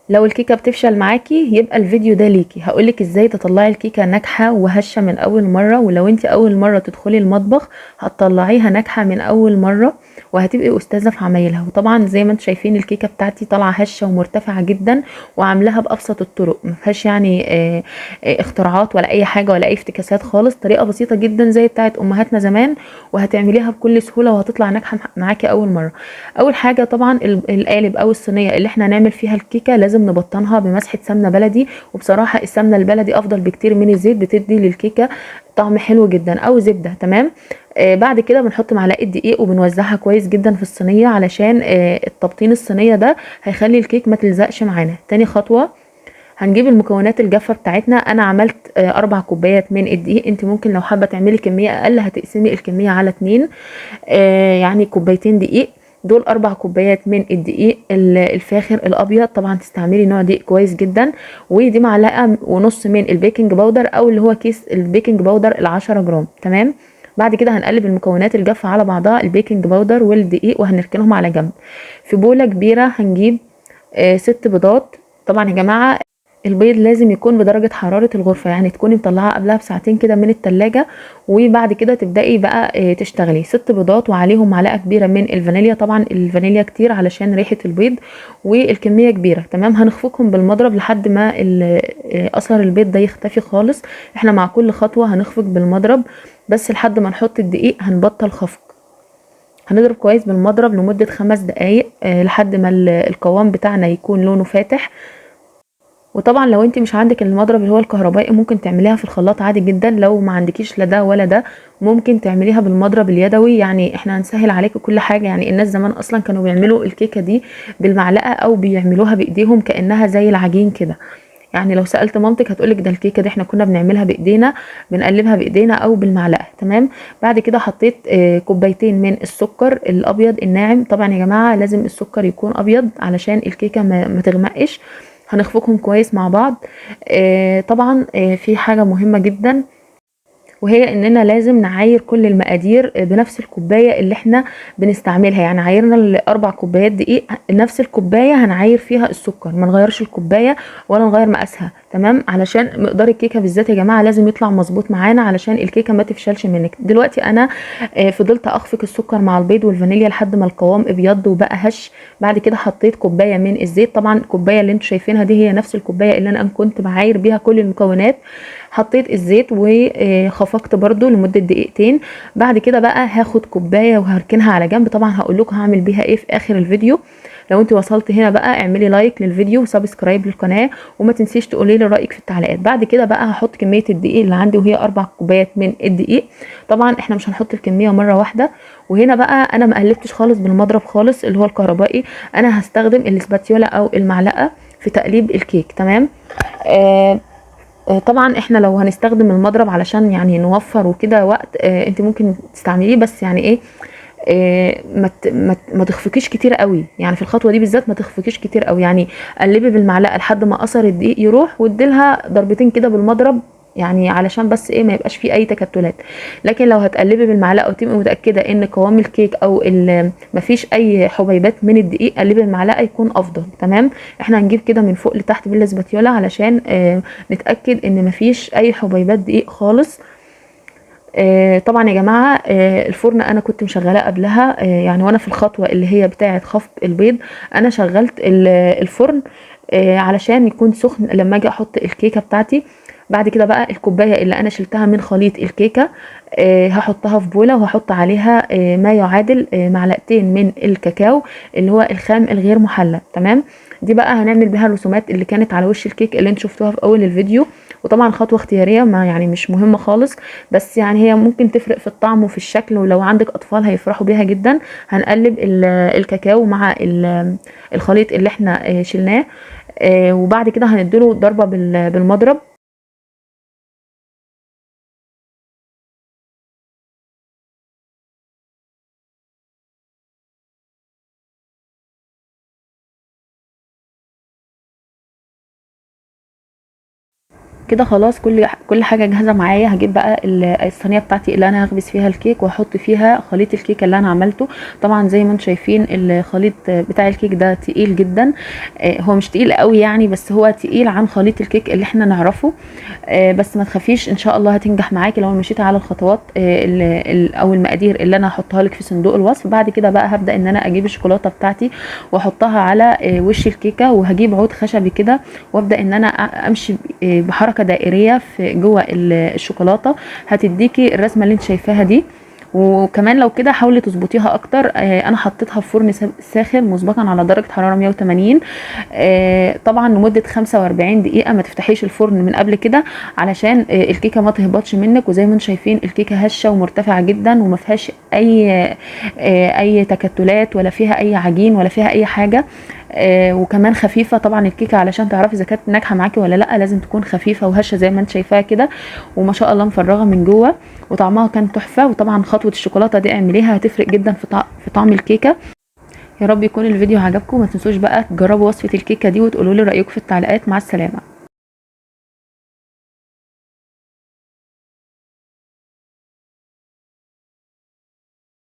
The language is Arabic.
لو الكيكه بتفشل معاكي يبقى الفيديو ده ليكي، هقولك ازاي تطلعي الكيكه ناجحه وهشه من اول مره. ولو انت اول مره تدخلي المطبخ هتطلعيها ناجحه من اول مره وهتبقي استاذه في عمايلها. وطبعا زي ما انتم شايفين الكيكه بتاعتي طالعه هشه ومرتفعه جدا، وعاملاها بابسط الطرق، ما فيهاش يعني اختراعات ولا اي حاجه ولا اي افتكاسات خالص، طريقه بسيطه جدا زي بتاعه امهاتنا زمان، وهتعمليها بكل سهوله وهتطلع ناجحه معاكي اول مره. اول حاجه طبعا القالب او الصينيه اللي احنا هنعمل فيها الكيكه لازم نبطنها بمسحه سمنه بلدي، وبصراحه السمنه البلدي افضل بكتير من الزيت، بتدي للكيكه طعم حلو جدا، او زبده. تمام. بعد كده بنحط معلقه دقيق وبنوزعها كويس جدا في الصينيه، علشان التبطين الصينيه ده هيخلي الكيك ما تلزقش معانا. تاني خطوه هنجيب المكونات الجافه بتاعتنا. انا عملت 4 كوبايات من الدقيق، انت ممكن لو حابه تعملي كميه اقل هتقسمي الكميه على 2، يعني كوبايتين دقيق. دول 4 كوبايات من الدقيق الفاخر الابيض، طبعا تستعملي نوع دقيق كويس جدا. ودي معلقه ونص من البيكنج باودر، او اللي هو كيس البيكنج باودر ال10 جرام. تمام. بعد كده هنقلب المكونات الجافه على بعضها، البيكنج باودر والدقيق، وهنركنهم على جنب. في بوله كبيره هنجيب 6 بيضات. طبعا يا جماعه البيض لازم يكون بدرجة حرارة الغرفة، يعني تكوني مطلعاه قبلها بساعتين كده من التلاجة، وبعد كده تبدأي بقى تشتغلي. 6 بيضات وعليهم معلقة كبيرة من الفانيليا، طبعا الفانيليا كتير علشان ريحة البيض، والكمية كبيرة. تمام. هنخفقهم بالمضرب لحد ما اثر البيض ده يختفي خالص. احنا مع كل خطوة هنخفق بالمضرب بس لحد ما نحط الدقيق هنبطل خفق. هنضرب كويس بالمضرب لمدة 5 دقايق لحد ما القوام بتاعنا يكون لونه فاتح. وطبعا لو انت مش عندك المضرب اللي هو الكهربائي ممكن تعمليها في الخلاط عادي جدا. لو ما عندكيش لا ده ولا ده ممكن تعمليها بالمضرب اليدوي، يعني احنا هنسهل عليكي كل حاجه. يعني الناس زمان اصلا كانوا بيعملوا الكيكه دي بالمعلقه او بيعملوها بايديهم كانها زي العجين كده. يعني لو سالت مامتك هتقولك ده الكيكه دي احنا كنا بنعملها بايدينا، بنقلبها بايدينا او بالمعلقه. تمام. بعد كده حطيت كوبايتين من السكر الابيض الناعم. طبعا يا جماعه لازم السكر يكون ابيض علشان الكيكه ما تغمقش. هنخفقهم كويس مع بعض. طبعا في حاجه مهمه جدا، وهي اننا لازم نعاير كل المقادير بنفس الكوبايه اللي احنا بنستعملها. يعني عايرنا ال4 كوبايات دقيق نفس الكوبايه هنعاير فيها السكر، ما نغيرش الكوبايه ولا نغير مقاسها. تمام. علشان مقدار الكيكه بالذات يا جماعه لازم يطلع مظبوط معانا علشان الكيكه ما تفشلش منك. دلوقتي انا فضلت اخفق السكر مع البيض والفانيليا لحد ما القوام ابيض وبقى هش. بعد كده حطيت كوبايه من الزيت، طبعا الكوبايه اللي انتوا شايفينها دي هي نفس الكوبايه اللي انا كنت بعاير بيها كل المكونات. حطيت الزيت وخفقت برضو لمدة دقيقتين. بعد كده بقى هاخد كوباية وهركنها على جنب، طبعا هقول لكم هعمل بيها ايه في اخر الفيديو. لو انت وصلت هنا بقى اعملي لايك للفيديو وسبسكرايب للقناة، وما تنسيش تقولي لي رأيك في التعليقات. بعد كده بقى هحط كمية الدقيق اللي عندي وهي 4 كوبايات من الدقيق. طبعا احنا مش هنحط الكمية مرة واحدة. وهنا بقى انا ما قلبتش خالص بالمضرب خالص اللي هو الكهربائي، انا هستخدم الاسباتيولا او المعلقة في تقليب الكيك. تمام. آه طبعا احنا لو هنستخدم المضرب علشان يعني نوفر وكده وقت انت ممكن تستعمليه، بس يعني ايه ما تخفقيش كتير قوي. يعني في الخطوه دي بالذات ما تخفقيش كتير قوي، يعني قلبي بالمعلقه لحد ما اثر الدقيق يروح واديلها ضربتين كده بالمضرب، يعني علشان بس ايه ما يبقاش فيه اي تكتلات. لكن لو هتقلبي بالمعلقه وتبقي متاكده ان قوام الكيك او مفيش اي حبيبات من الدقيق، قلبي بالمعلقه يكون افضل. تمام. احنا هنجيب كده من فوق لتحت بالاسباتيولا علشان نتاكد ان مفيش اي حبيبات دقيق خالص. طبعا يا جماعه الفرن انا كنت مشغلاه قبلها، يعني وانا في الخطوه اللي هي بتاعه خفق البيض انا شغلت الفرن علشان يكون سخن لما اجي احط الكيكه بتاعتي. بعد كده بقى الكوبايه اللي انا شلتها من خليط الكيكه هحطها في بوله وهحط عليها ما يعادل معلقتين من الكاكاو اللي هو الخام الغير محلى. تمام. دي بقى هنعمل بيها الرسومات اللي كانت على وش الكيك اللي انتوا شفتوها في اول الفيديو. وطبعا خطوه اختياريه ما يعني مش مهمه خالص، بس يعني هي ممكن تفرق في الطعم وفي الشكل، ولو عندك اطفال هيفرحوا بيها جدا. هنقلب الكاكاو مع الخليط اللي احنا شلناه، وبعد كده هنديله ضربه بالمضرب. كده خلاص كل حاجه جاهزه معايا. هجيب بقى الصينيه بتاعتي اللي انا هخبز فيها الكيك، واحط فيها خليط الكيك اللي انا عملته. طبعا زي ما انتم شايفين الخليط بتاع الكيك ده تقيل جدا، هو مش تقيل قوي يعني، بس هو تقيل عن خليط الكيك اللي احنا نعرفه. بس ما تخافيش ان شاء الله هتنجح معاكي لو مشيتي على الخطوات او المقادير اللي انا هحطها لك في صندوق الوصف. بعد كده بقى هبدا ان انا اجيب الشوكولاته بتاعتي واحطها على وش الكيكه، وهجيب عود خشبي كده وابدا ان انا امشي بحركه دائريه في جوه الشوكولاته، هتديكي الرسمه اللي انت شايفاها دي. وكمان لو كده حاولي تظبطيها اكتر. انا حطيتها في فرن ساخن مسبقا على درجه حراره 180 طبعا لمده 45 دقيقه. ما تفتحيش الفرن من قبل كده علشان الكيكه ما تهبطش منك. وزي ما انتم شايفين الكيكه هشه ومرتفعه جدا وما فيهاش اي تكتلات ولا فيها اي عجين ولا فيها اي حاجه. وكمان خفيفه. طبعا الكيكه علشان تعرفي اذا كانت ناجحه معاكي ولا لا لازم تكون خفيفه وهشه زي ما انت شايفاها كده، وما شاء الله مفرغه من جوه، وطعمها كان تحفه. وطبعا خطوه الشوكولاته دي اعمليها هتفرق جدا في طعم الكيكه. يا رب يكون الفيديو عجبكم. ما تنسوش بقى تجربوا وصفه الكيكه دي وتقولوا لي رايكم في التعليقات. مع السلامه.